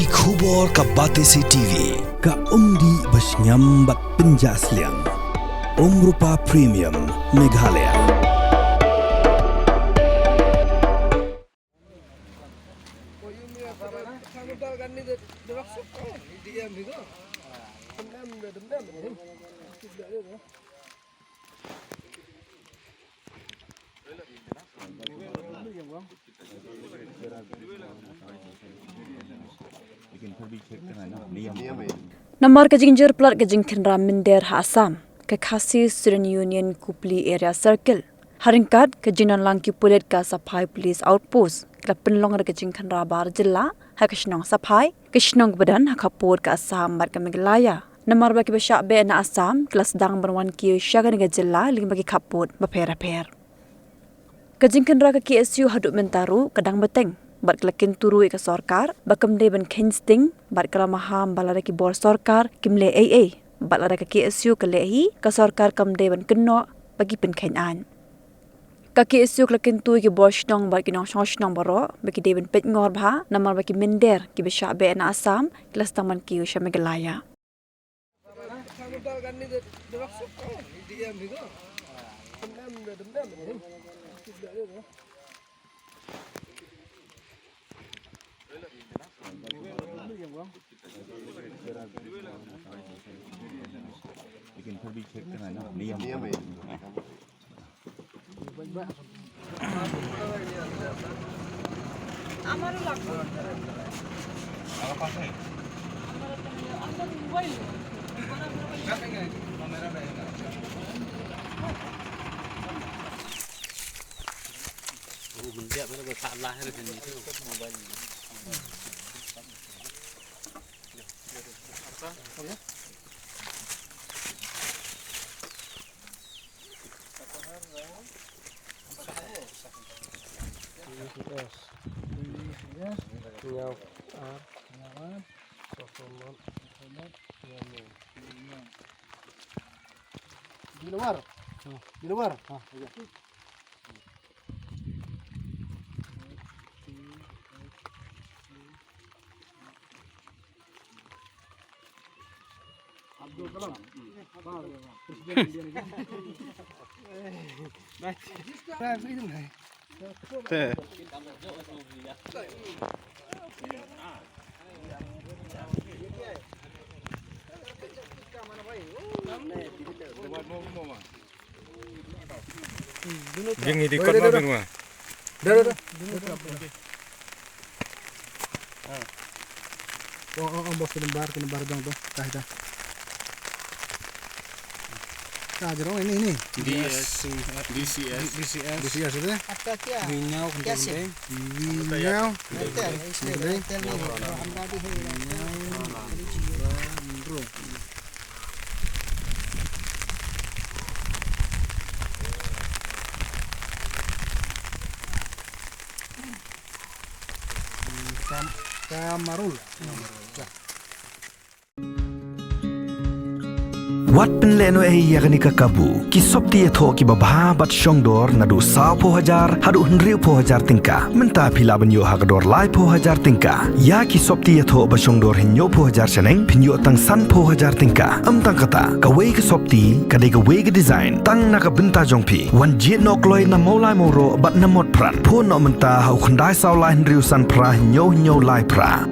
Ki khubor ka Batesi TV ka umdi basnyam bat penjaslian Rupa Premium Meghalaya. Namar kajingjur plat kajing Khynra minder ha Assam ke khasi Student Union Kupli Area Circle haringkat kajinan langki pulit ka Saphai Police Outpost ke penlong kajing Khynra bar Jylla ha kashnong Saphai kashnong badan ha kapur ka Assam bar ka Meghalaya namar bagi besyak be na Assam kelas dang berwan ki syagan ga Jylla ling bagi kapur bapera-per kajing Khynra ka KSU haduk mentaru kadang beteng bat kelakin turu ke sorkar bakam de ban kensting bat kalamaham balada ki bor sorkar kimle AA bat lada ke KSU ke lehi ke sorkar kam de ban keno bagi pen kainan ka KSU kelakin tu ki bor shnong bat ki nong shnong boro bagi de ban pet ngor bha namar bagi minder ki besya be na Assam kelas taman ki usha Meghalaya Di luar. Abdul Kalam. Presiden India. Yang ini kot mabin wa. Dah. Oh, bos kelembar dong tuh. Dah. Nah, jerong ini. DCS itu ya? Minyau kencing. Kamarul. Wat penleno yakni kakabu ki sopti etho ki babha bat shongdor nadu sa po hajar hadu hundri po hajar tingka menta phila banyo hagdor lai po hajar tingka ya ki sopti etho ba shongdor hinyo po hajar seneng pinyo tang san po hajar tingka tang kata ka we ki sopti ka de ka we ki design tang na ka benta jongpi wan jit nok loi na molai moro bat na mot pran po no menta hau khandai saw lai hundri san pra hinyo lai pra